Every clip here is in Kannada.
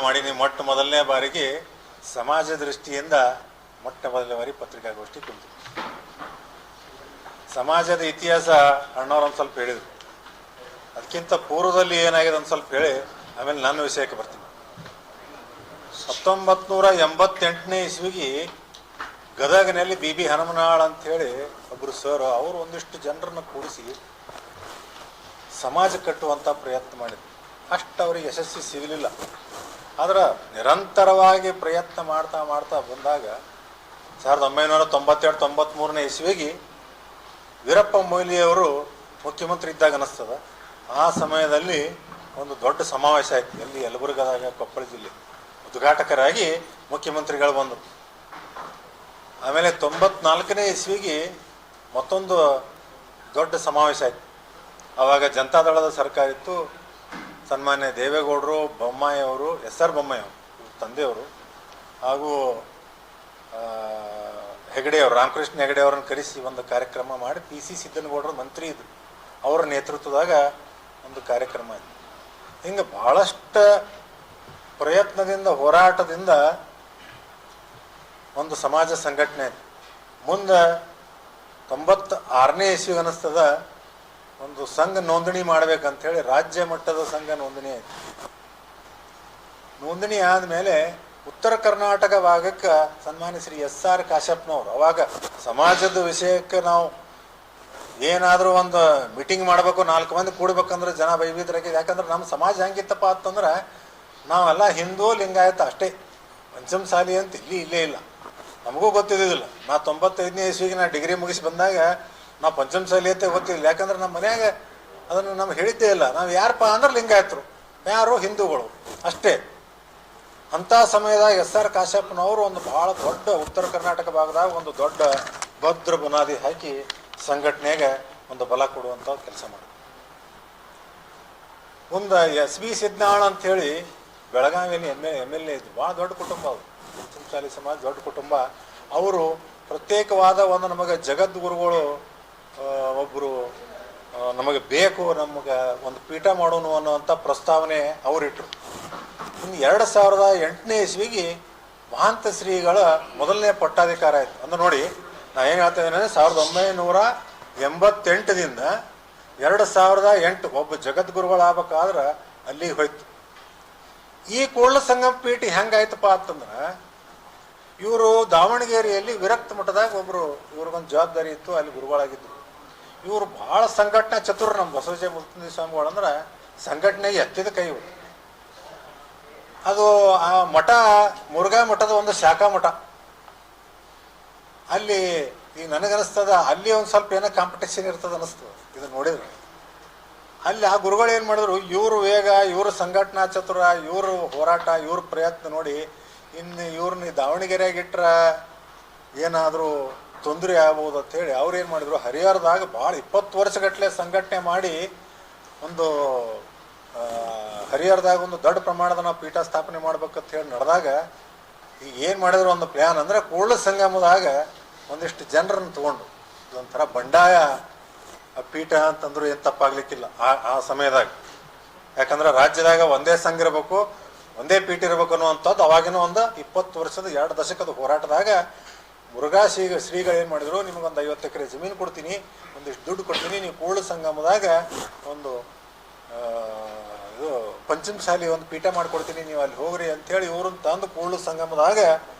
ಮಾಡೀನಿ. ಮೊದಲನೇ ಬಾರಿಗೆ ಸಮಾಜ ದೃಷ್ಟಿಯಿಂದ ಮೊದಲನೇ ಬಾರಿ ಪತ್ರಿಕಾಗೋಷ್ಠಿ ಕುಂತು ಸಮಾಜದ ಇತಿಹಾಸ ಅಣ್ಣವ್ರು ಒಂದು ಸ್ವಲ್ಪ ಹೇಳಿದರು. ಅದಕ್ಕಿಂತ ಪೂರ್ವದಲ್ಲಿ ಏನಾಗಿದೆ ಒಂದು ಸ್ವಲ್ಪ ಹೇಳಿ ಆಮೇಲೆ ನನ್ನ ವಿಷಯಕ್ಕೆ ಬರ್ತೀನಿ. 1988ನೇ ಇಸ್ವಿಗೆ ಗದಗನಲ್ಲಿ ಬಿ ಹನುಮನಾಳ್ ಅಂಥೇಳಿ ಒಬ್ಬರು ಸರ್ ಅವರು ಒಂದಿಷ್ಟು ಜನರನ್ನು ಕೂಡಿಸಿ ಸಮಾಜ ಕಟ್ಟುವಂಥ ಪ್ರಯತ್ನ ಮಾಡಿದ್ರು. ಅಷ್ಟು ಅವರಿಗೆ ಯಶಸ್ವಿ ಸಿಗಲಿಲ್ಲ. ಆದ್ರೆ ನಿರಂತರವಾಗಿ ಪ್ರಯತ್ನ ಮಾಡ್ತಾ ಬಂದಾಗ 1992-93ನೇ ಇಸ್ವಿಗೆ ವೀರಪ್ಪ ಮೊಯ್ಲಿಯವರು ಮುಖ್ಯಮಂತ್ರಿ ಇದ್ದಾಗ ಅನ್ನಿಸ್ತದ. ಆ ಸಮಯದಲ್ಲಿ ಒಂದು ದೊಡ್ಡ ಸಮಾವೇಶ ಆಯಿತು ಎಲ್ಲಿ ಯಲಬುರ್ಗದಾಗ, ಕೊಪ್ಪಳ ಜಿಲ್ಲೆ. ಉದ್ಘಾಟಕರಾಗಿ ಮುಖ್ಯಮಂತ್ರಿಗಳು ಬಂದರು. ಆಮೇಲೆ 94ನೇ ಇಸ್ವಿಗೆ ಮತ್ತೊಂದು ದೊಡ್ಡ ಸಮಾವೇಶ ಆಯಿತು. ಆವಾಗ ಜನತಾದಳದ ಸರ್ಕಾರ ಇತ್ತು. ಸನ್ಮಾನ್ಯ ದೇವೇಗೌಡರು, ಬೊಮ್ಮಾಯಿ ಅವರು, SR ಬೊಮ್ಮಾಯಿ ಅವರು ತಂದೆಯವರು, ಹಾಗೂ ಹೆಗಡೆಯವರು, ರಾಮಕೃಷ್ಣ ಹೆಗಡೆ ಅವರನ್ನು ಕರೆಸಿ ಒಂದು ಕಾರ್ಯಕ್ರಮ ಮಾಡಿ PC ಸಿದ್ದನಗೌಡರು ಮಂತ್ರಿ ಇದ್ರು, ಅವರ ನೇತೃತ್ವದಾಗ ಒಂದು ಕಾರ್ಯಕ್ರಮ ಆಯಿತು. ಹಿಂಗೆ ಭಾಳಷ್ಟು ಪ್ರಯತ್ನದಿಂದ, ಹೋರಾಟದಿಂದ ಒಂದು ಸಮಾಜ ಸಂಘಟನೆ ಆಯಿತು. ಮುಂದೆ 96ನೇ ಇಸ್ವಿಗೆ ಅನ್ನಿಸ್ತದ ಒಂದು ಸಂಘ ನೋಂದಣಿ ಮಾಡ್ಬೇಕಂತೇಳಿ ರಾಜ್ಯ ಮಟ್ಟದ ಸಂಘ ನೋಂದಣಿ ಆಯಿತು. ನೋಂದಣಿ ಆದಮೇಲೆ ಉತ್ತರ ಕರ್ನಾಟಕ ಭಾಗಕ್ಕೆ ಸನ್ಮಾನ್ಯ ಶ್ರೀ SR ಕಾಶ್ಯಪ್ನವರು, ಅವಾಗ ಸಮಾಜದ ವಿಷಯಕ್ಕೆ ನಾವು ಏನಾದರೂ ಒಂದು ಮೀಟಿಂಗ್ ಮಾಡಬೇಕು, 4 ಮಂದಿ ಕೂಡ್ಬೇಕಂದ್ರೆ ಜನ ಬೈಬಿದ್ರಾಗಿದೆ. ಯಾಕಂದ್ರೆ ನಮ್ಮ ಸಮಾಜ ಹೆಂಗಿತ್ತಪ್ಪ ಅಂತಂದ್ರೆ ನಾವೆಲ್ಲ ಹಿಂದೂ ಲಿಂಗಾಯತ ಅಷ್ಟೇ, ಪಂಚಮಸಾಲಿ ಅಂತ ಇಲ್ಲೇ ಇಲ್ಲ. ನಮಗೂ ಗೊತ್ತಿದ್ದಿಲ್ಲ. ನಾ 95ನೇ ಇಸ್ವಿಗೆ ನಾ ಡಿಗ್ರಿ ಮುಗಿಸಿ ಬಂದಾಗ ನಾವು ಪಂಚಮಸಾಲಿ ಅಂತ ಗೊತ್ತಿಲ್ಲ. ಯಾಕಂದ್ರೆ ನಮ್ಮ ಮನ್ಯಾಗ ಅದನ್ನು ನಮ್ಗೆ ಹೇಳಿದ್ದೇ ಇಲ್ಲ. ನಾವು ಯಾರಪ್ಪ ಅಂದ್ರೆ ಲಿಂಗಾಯತರು, ಯಾರು ಹಿಂದೂಗಳು ಅಷ್ಟೇ. ಅಂಥ ಸಮಯದಾಗ SR ಕಾಶ್ಯಪ್ನವರು ಒಂದು ಭಾಳ ದೊಡ್ಡ ಉತ್ತರ ಕರ್ನಾಟಕ ಭಾಗದಾಗ ಒಂದು ದೊಡ್ಡ ಭದ್ರ ಬುನಾದಿ ಹಾಕಿ ಸಂಘಟನೆಗೆ ಒಂದು ಬಲ ಕೊಡುವಂಥ ಕೆಲಸ ಮಾಡಿದ್ರು. ಮುಂದೆ SB ಸಿದ್ನಾಳ್ ಅಂಥೇಳಿ ಬೆಳಗಾವಿಯಲ್ಲಿ MLA ಇದ್ರು. ಭಾಳ ದೊಡ್ಡ ಕುಟುಂಬ ಅವರು, ಪಂಚಮಸಾಲಿ ಸಮಾಜ ದೊಡ್ಡ ಕುಟುಂಬ. ಅವರು ಪ್ರತ್ಯೇಕವಾದ ಒಂದು ನಮಗೆ ಜಗದ್ಗುರುಗಳು ಒಬ್ಬರು ನಮಗೆ ಬೇಕು, ನಮಗೆ ಒಂದು ಪೀಠ ಮಾಡೋಣ ಅನ್ನುವಂಥ ಪ್ರಸ್ತಾವನೆ ಅವರಿಟ್ಟರು. ಇನ್ನು 2008ನೇ ಇಸ್ವಿಗೆ ಮಹಾಂತ ಶ್ರೀಗಳ ಮೊದಲನೇ ಪಟ್ಟಾಧಿಕಾರ ಆಯಿತು. ಅಂದ್ರೆ ನೋಡಿ, ನಾ ಏನು ಹೇಳ್ತಾ ಇದ್ದೇನೆ, 1988ದಿಂದ 2008 ಒಬ್ಬ ಜಗದ್ಗುರುಗಳಾಗಬೇಕಾದ್ರೆ ಅಲ್ಲಿಗೆ ಹೋಯ್ತು. ಈ ಕೂಡಲ ಸಂಗಮ ಪೀಠ ಹೆಂಗಾಯ್ತಪ್ಪ ಅಂತಂದ್ರೆ, ಇವರು ದಾವಣಗೆರೆಯಲ್ಲಿ ವಿರಕ್ತ ಮಠದಾಗ ಒಬ್ಬರು, ಇವ್ರಿಗೊಂದು ಜವಾಬ್ದಾರಿ ಇತ್ತು, ಅಲ್ಲಿ ಗುರುಗಳಾಗಿದ್ದರು. ಇವರು ಭಾಳ ಸಂಘಟನಾ ಚತುರ. ನಮ್ಮ ಬಸವಜ ಮುಕ್ತಿ ಸ್ವಾಮಿಗಳು ಅಂದ್ರೆ ಸಂಘಟನೆಗೆ ಎತ್ತಿದ ಕೈ ಇವರು. ಅದು ಆ ಮಠ ಮುರುಘಾ ಮಠದ ಒಂದು ಶಾಖಾ ಮಠ. ಅಲ್ಲಿ ಈಗ ನನಗನ್ನಿಸ್ತದ ಅಲ್ಲಿ ಒಂದು ಸ್ವಲ್ಪ ಏನೋ ಕಾಂಪಿಟೇಷನ್ ಇರ್ತದೆ ಅನ್ನಿಸ್ತದೆ ಇದನ್ನು ನೋಡಿದ್ರೆ. ಅಲ್ಲಿ ಆ ಗುರುಗಳು ಏನು ಮಾಡಿದ್ರು, ಇವರು ವೇಗ, ಇವರು ಸಂಘಟನಾ ಚತುರ, ಇವರು ಹೋರಾಟ, ಇವ್ರ ಪ್ರಯತ್ನ ನೋಡಿ ಇನ್ನು ಇವ್ರನ್ನ ದಾವಣಗೆರೆಯಾಗ ಇಟ್ರೆ ಏನಾದರೂ ತೊಂದರೆ ಆಗ್ಬೋದು ಅಂಥೇಳಿ ಅವ್ರು ಏನು ಮಾಡಿದ್ರು, ಹರಿಹರದಾಗ ಭಾಳ 20 ವರ್ಷಗಟ್ಟಲೆ ಸಂಘಟನೆ ಮಾಡಿ ಒಂದು ಹರಿಹರದಾಗ ಒಂದು ದೊಡ್ಡ ಪ್ರಮಾಣದ ನಾವು ಪೀಠ ಸ್ಥಾಪನೆ ಮಾಡ್ಬೇಕಂತ ಹೇಳಿ ನಡೆದಾಗ ಈಗ ಏನು ಮಾಡಿದ್ರು ಒಂದು ಪ್ಲ್ಯಾನ್ ಅಂದರೆ, ಕೂಡಲ ಸಂಗಮದಾಗ ಒಂದಿಷ್ಟು ಜನರನ್ನು ತೊಗೊಂಡು ಇದೊಂಥರ ಬಂಡಾಯ ಪೀಠ ಅಂತಂದ್ರು ಏನು ತಪ್ಪಾಗ್ಲಿಕ್ಕಿಲ್ಲ ಆ ಸಮಯದಾಗ. ಯಾಕಂದ್ರೆ ರಾಜ್ಯದಾಗ ಒಂದೇ ಸಂಘ ಇರಬೇಕು, ಒಂದೇ ಪೀಠ ಇರಬೇಕು ಅನ್ನುವಂಥದ್ದು ಅವಾಗಿನ ಒಂದು 20 ವರ್ಷದ 2 ದಶಕದ ಹೋರಾಟದಾಗ ಮುರುಘಾ ಶ್ರೀಗಳು ಏನು ಮಾಡಿದ್ರು, ನಿಮಗೊಂದು 50 ಎಕರೆ ಜಮೀನು ಕೊಡ್ತೀನಿ, ಒಂದಿಷ್ಟು ದುಡ್ಡು ಕೊಡ್ತೀನಿ, ನೀವು ಕೂಡಲ ಸಂಗಮದಾಗ ಒಂದು ಇದು ಪಂಚಮಸಾಲಿ ಒಂದು ಪೀಠ ಮಾಡಿಕೊಡ್ತೀನಿ, ನೀವು ಅಲ್ಲಿ ಹೋಗ್ರಿ ಅಂಥೇಳಿ ಇವ್ರನ್ನ ತಂದು ಕೂಡಲ ಸಂಗಮದಾಗ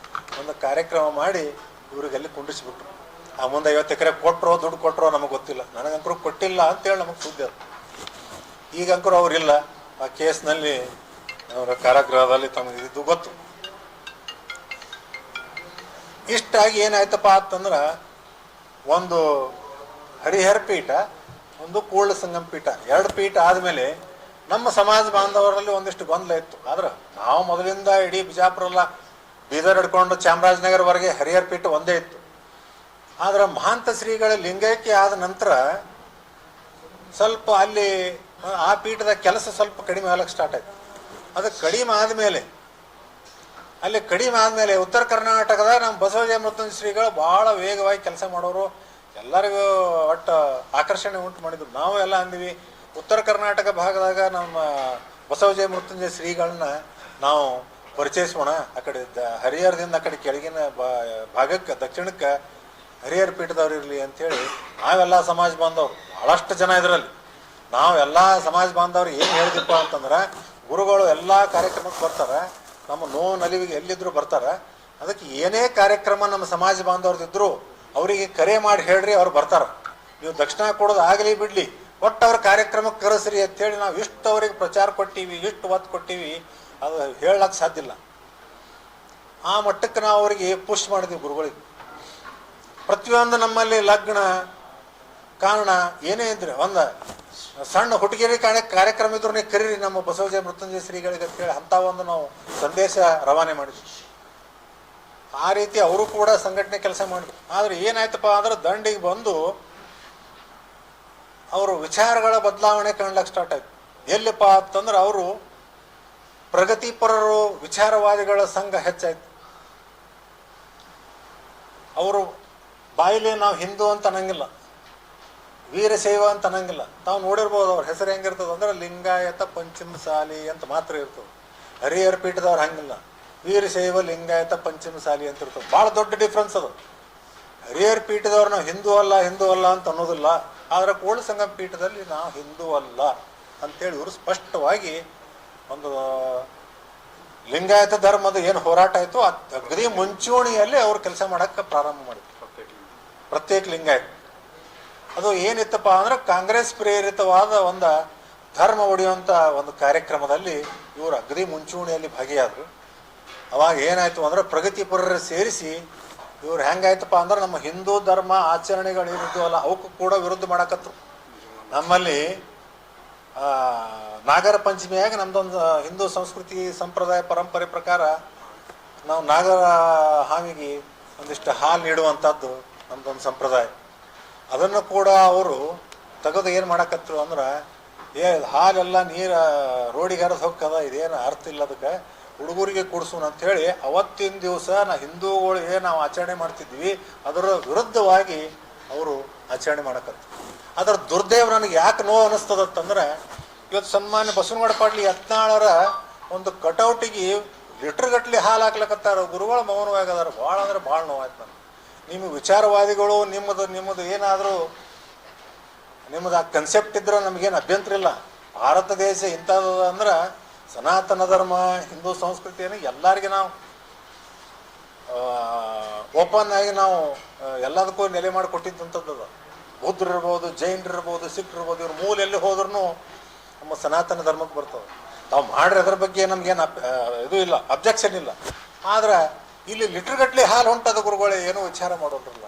ಒಂದು ಕಾರ್ಯಕ್ರಮ ಮಾಡಿ ಇವ್ರಿಗೆ ಅಲ್ಲಿ ಕುಂಡಿಸ್ಬಿಟ್ರು. ಆ ಮುಂದೆ 50 ಎಕರೆ ಕೊಟ್ಟರೋ ದುಡ್ಡು ಕೊಟ್ಟರೋ ನಮಗೆ ಗೊತ್ತಿಲ್ಲ. ನನಗಂಕರು ಕೊಟ್ಟಿಲ್ಲ ಅಂತೇಳಿ ನಮಗೆ ಸುದ್ದಿ ಅದು. ಈಗಂಕರು ಅವರಿಲ್ಲ, ಆ ಕೇಸ್ನಲ್ಲಿ ಅವರ ಕಾರಾಗೃಹದಲ್ಲಿ ತಮಗೆ ಇದು ಗೊತ್ತು. ಇಷ್ಟಾಗಿ ಏನಾಯ್ತಪ್ಪ ಅಂತಂದ್ರೆ, ಒಂದು ಹರಿಹರ ಪೀಠ, ಒಂದು ಕೂಡಲ ಸಂಗಮ ಪೀಠ, 2 ಪೀಠ ಆದಮೇಲೆ ನಮ್ಮ ಸಮಾಜ ಬಾಂಧವರಲ್ಲಿ ಒಂದಿಷ್ಟು ಗೊಂದಲ ಇತ್ತು. ಆದ್ರೆ ನಾವು ಮೊದಲಿಂದ ಇಡೀ ಬಿಜಾಪುರಲ್ಲ, ಬೀದರ್ ಹಿಡ್ಕೊಂಡು ಚಾಮರಾಜನಗರವರೆಗೆ ಹರಿಹರ ಪೀಠ ಒಂದೇ ಇತ್ತು. ಆದ್ರೆ ಮಹಾಂತ ಶ್ರೀಗಳ ಲಿಂಗೈಕ್ಯ ಆದ ನಂತರ ಸ್ವಲ್ಪ ಅಲ್ಲಿ ಆ ಪೀಠದ ಕೆಲಸ ಸ್ವಲ್ಪ ಕಡಿಮೆ ಆಗಲಿಕ್ಕೆ ಸ್ಟಾರ್ಟ್ ಆಯ್ತು. ಅದು ಕಡಿಮೆ ಆದಮೇಲೆ ಉತ್ತರ ಕರ್ನಾಟಕದ ನಮ್ಮ ಬಸವಜ ಮೃತ್ಯುಂಜಯ ಶ್ರೀಗಳು ಭಾಳ ವೇಗವಾಗಿ ಕೆಲಸ ಮಾಡೋರು, ಎಲ್ಲರಿಗೂ ಒಟ್ಟು ಆಕರ್ಷಣೆ ಉಂಟು ಮಾಡಿದ್ರು. ನಾವು ಎಲ್ಲ ಅಂದ್ವಿ, ಉತ್ತರ ಕರ್ನಾಟಕ ಭಾಗದಾಗ ನಮ್ಮ ಬಸವಜ ಮೃತ್ಯುಂಜಯ ಶ್ರೀಗಳನ್ನ ನಾವು ಪರಿಚಯಿಸೋಣ. ಆ ಕಡೆ ಹರಿಹರದಿಂದ ಆ ಕಡೆ ಕೆಳಗಿನ ಭಾಗಕ್ಕೆ ದಕ್ಷಿಣಕ್ಕೆ ಹರಿಹರ ಪೀಠದವ್ರು ಇರಲಿ ಅಂಥೇಳಿ ನಾವೆಲ್ಲ ಸಮಾಜ ಬಾಂಧವ್ರು ಭಾಳಷ್ಟು ಜನ ಇದರಲ್ಲಿ ನಾವೆಲ್ಲ ಸಮಾಜ ಬಾಂಧವ್ರು ಏನು ಹೇಳಿದಪ್ಪ ಅಂತಂದ್ರೆ ಗುರುಗಳು ಎಲ್ಲ ಕಾರ್ಯಕ್ರಮಕ್ಕೆ ಬರ್ತಾರೆ, ನಮ್ಮ ನೋವು ನಲಿವಿಗೆ ಎಲ್ಲಿದ್ದರೂ ಬರ್ತಾರೆ. ಅದಕ್ಕೆ ಏನೇ ಕಾರ್ಯಕ್ರಮ ನಮ್ಮ ಸಮಾಜ ಬಾಂಧವ್ರದಿದ್ರು ಅವರಿಗೆ ಕರೆ ಮಾಡಿ ಹೇಳ್ರಿ, ಅವ್ರು ಬರ್ತಾರೆ. ನೀವು ದಕ್ಷಿಣ ಕೊಡೋದು ಆಗಲಿ ಬಿಡಲಿ, ಒಟ್ಟು ಅವ್ರ ಕಾರ್ಯಕ್ರಮಕ್ಕೆ ಕರೆಸ್ರಿ ಅಂತೇಳಿ ನಾವು ಇಷ್ಟು ಅವ್ರಿಗೆ ಪ್ರಚಾರ ಕೊಟ್ಟಿವಿ, ಇಷ್ಟು ಒತ್ತು ಕೊಟ್ಟಿವಿ, ಅದು ಹೇಳಕ್ಕೆ ಸಾಧ್ಯ ಇಲ್ಲ. ಆ ಮಟ್ಟಕ್ಕೆ ನಾವು ಅವರಿಗೆ ಪುಷ್ ಮಾಡಿದ್ವಿ ಗುರುಗಳಿಗೆ. ಪ್ರತಿಯೊಂದು ನಮ್ಮಲ್ಲಿ ಲಗ್ನ ಕಾರಣ ಏನೇ ಇದ್ರೆ ಒಂದು ಸಣ್ಣ ಹುಡುಗಿಯರಿ ಕಾರ್ಯಕ್ರಮ ಇದ್ರು ನೀವು ಕರೀರಿ ನಮ್ಮ ಬಸವಜಯ ಮೃತ್ಯುಂಜಯ ಶ್ರೀಗಳಿಗೆ ಅಂತೇಳಿ ಅಂಥ ಒಂದು ನಾವು ಸಂದೇಶ ರವಾನೆ ಮಾಡಿದ್ವಿ. ಆ ರೀತಿ ಅವರು ಕೂಡ ಸಂಘಟನೆ ಕೆಲಸ ಮಾಡಿದ್ರು. ಆದರೆ ಏನಾಯ್ತಪ್ಪ ಅಂದ್ರೆ ದಂಡಿಗೆ ಬಂದು ಅವರು ವಿಚಾರಗಳ ಬದಲಾವಣೆ ಕಾಣ್ಲಿಕ್ಕೆ ಸ್ಟಾರ್ಟ್ ಆಯ್ತು. ಎಲ್ಲಿಪ್ಪ ಅಂತಂದ್ರೆ ಅವರು ಪ್ರಗತಿಪರರು ವಿಚಾರವಾದಿಗಳ ಸಂಘ ಹೆಚ್ಚಾಯ್ತು. ಅವರು ಬಾಯಿಲೆ ನಾವು ಹಿಂದೂ ಅಂತ ಅನ್ನಂಗಿಲ್ಲ, ವೀರಶೈವ ಅಂತ ಅನ್ನಂಗಿಲ್ಲ. ತಾವು ನೋಡಿರ್ಬೋದು ಅವ್ರ ಹೆಸರು ಹೆಂಗಿರ್ತದೆ ಅಂದ್ರೆ ಲಿಂಗಾಯತ ಪಂಚಮಸಾಲಿ ಅಂತ ಮಾತ್ರ ಇರ್ತದೆ. ಹರಿಹರ ಪೀಠದವ್ರು ಹಂಗಿಲ್ಲ, ವೀರಶೈವ ಲಿಂಗಾಯತ ಪಂಚಮಸಾಲಿ ಅಂತ ಇರ್ತದೆ. ಭಾಳ ದೊಡ್ಡ ಡಿಫ್ರೆನ್ಸ್ ಅದು. ಹರಿಹರ ಪೀಠದವ್ರು ನಾವು ಹಿಂದೂ ಅಲ್ಲ ಅಂತ ಅನ್ನೋದಿಲ್ಲ, ಆದರೆ ಕೂಡಲ ಸಂಗಮ ಪೀಠದಲ್ಲಿ ನಾವು ಹಿಂದೂ ಅಲ್ಲ ಅಂತೇಳಿ ಇವರು ಸ್ಪಷ್ಟವಾಗಿ ಒಂದು ಲಿಂಗಾಯತ ಧರ್ಮದ ಏನು ಹೋರಾಟ ಆಯಿತು ಅಗದಿ ಮುಂಚೂಣಿಯಲ್ಲಿ ಅವ್ರು ಕೆಲಸ ಮಾಡೋಕ್ಕೆ ಪ್ರಾರಂಭ ಮಾಡಿದ್ರು. ಪ್ರತ್ಯೇಕ ಲಿಂಗಾಯತ ಅದು ಏನಿತ್ತಪ್ಪ ಅಂದ್ರೆ ಕಾಂಗ್ರೆಸ್ ಪ್ರೇರಿತವಾದ ಒಂದು ಧರ್ಮ ಒಡೆಯುವಂಥ ಒಂದು ಕಾರ್ಯಕ್ರಮದಲ್ಲಿ ಇವರು ಅಗದಿ ಮುಂಚೂಣಿಯಲ್ಲಿ ಭಾಗಿಯಾದರು. ಅವಾಗ ಏನಾಯ್ತು ಅಂದ್ರೆ ಪ್ರಗತಿಪರರು ಸೇರಿಸಿ ಇವ್ರು ಹೆಂಗಾಯ್ತಪ್ಪ ಅಂದ್ರೆ ನಮ್ಮ ಹಿಂದೂ ಧರ್ಮ ಆಚರಣೆಗಳು ಇರುತ್ತವಲ್ಲ ಅವಕ್ಕೂ ಕೂಡ ವಿರುದ್ಧ ಮಾಡಕತ್ರು. ನಮ್ಮಲ್ಲಿ ನಾಗರ ಪಂಚಮಿಯಾಗಿ ನಮ್ದೊಂದು ಹಿಂದೂ ಸಂಸ್ಕೃತಿ ಸಂಪ್ರದಾಯ ಪರಂಪರೆ ಪ್ರಕಾರ ನಾವು ನಾಗರ ಹಾವಿಗೆ ಒಂದಿಷ್ಟು ಹಾಲು ನೀಡುವಂಥದ್ದು ನಮ್ದೊಂದು ಸಂಪ್ರದಾಯ. ಅದನ್ನು ಕೂಡ ಅವರು ತೆಗೆದು ಏನು ಮಾಡಕತ್ರು ಅಂದ್ರೆ ಹಾಲೆಲ್ಲ ನೀರು ರೋಡಿಗೆ ಹರಿದು ಹೋಗ್ತದ, ಇದೇನು ಅರ್ಥ ಇಲ್ಲ, ಅದಕ್ಕೆ ಹುಡುಗರಿಗೆ ಕೊಡಿಸೋಣ ಅಂಥೇಳಿ ಅವತ್ತಿನ ದಿವಸ ಹಿಂದೂಗಳು ಏನು ನಾವು ಆಚರಣೆ ಮಾಡ್ತಿದ್ವಿ ಅದರ ವಿರುದ್ಧವಾಗಿ ಅವರು ಆಚರಣೆ ಮಾಡಕತ್ರು. ಅದರ ದುರ್ದೈವ ನನಗೆ ಯಾಕೆ ನೋವು ಅನ್ನಿಸ್ತದಂತಂದ್ರೆ ಇವತ್ತು ಸನ್ಮಾನ್ಯ ಬಸವನಗೌಡ ಪಾಟೀಲ್ ಯತ್ನಾಳರ ಒಂದು ಕಟೌಟಿಗೆ ಲೀಟ್ರ್ಗಟ್ಲೆ ಹಾಲು ಹಾಕ್ಲಕತ್ತಾರ, ಗುರುಗಳು ಮೌನವಾಗದಾರ. ಭಾಳ ಅಂದ್ರೆ ಭಾಳ ನೋವಾಯ್ತು ನನಗೆ. ನಿಮ್ಮ ವಿಚಾರವಾದಿಗಳು ನಿಮ್ಮದು ಏನಾದರೂ ನಿಮ್ಮದು ಆ ಕನ್ಸೆಪ್ಟ್ ಇದ್ರೆ ನಮಗೇನು ಅಭ್ಯಂತರ ಇಲ್ಲ. ಭಾರತ ದೇಶ ಇಂಥದ್ದು ಅಂದ್ರೆ ಸನಾತನ ಧರ್ಮ ಹಿಂದೂ ಸಂಸ್ಕೃತಿಯನ್ನು ಎಲ್ಲರಿಗೆ ನಾವು ಓಪನ್ ಆಗಿ ನಾವು ಎಲ್ಲದಕ್ಕೂ ನೆಲೆ ಮಾಡಿ ಕೊಟ್ಟಿದ್ದಂಥದ್ದು. ಬೌದ್ಧರು ಇರ್ಬೋದು, ಜೈನರು ಇರ್ಬೋದು, ಸಿಖ್ರು ಇರ್ಬೋದು, ಇವ್ರ ಮೂಲ ಎಲ್ಲಿ ಹೋದ್ರೂ ನಮ್ಮ ಸನಾತನ ಧರ್ಮಕ್ಕೆ ಬರ್ತವೆ. ನಾವು ಮಾಡ್ರಿ ಅದ್ರ ಬಗ್ಗೆ ನಮ್ಗೇನು ಇದು ಇಲ್ಲ, ಅಬ್ಜೆಕ್ಷನ್ ಇಲ್ಲ. ಆದ್ರೆ ಇಲ್ಲಿ ಲೀಟ್ರ್ಗಟ್ಲೆ ಹಾಲು ಹೊಂಟದ ಗುರುಗಳೇ ಏನೂ ವಿಚಾರ ಮಾಡೋದ್ರಲ್ಲ.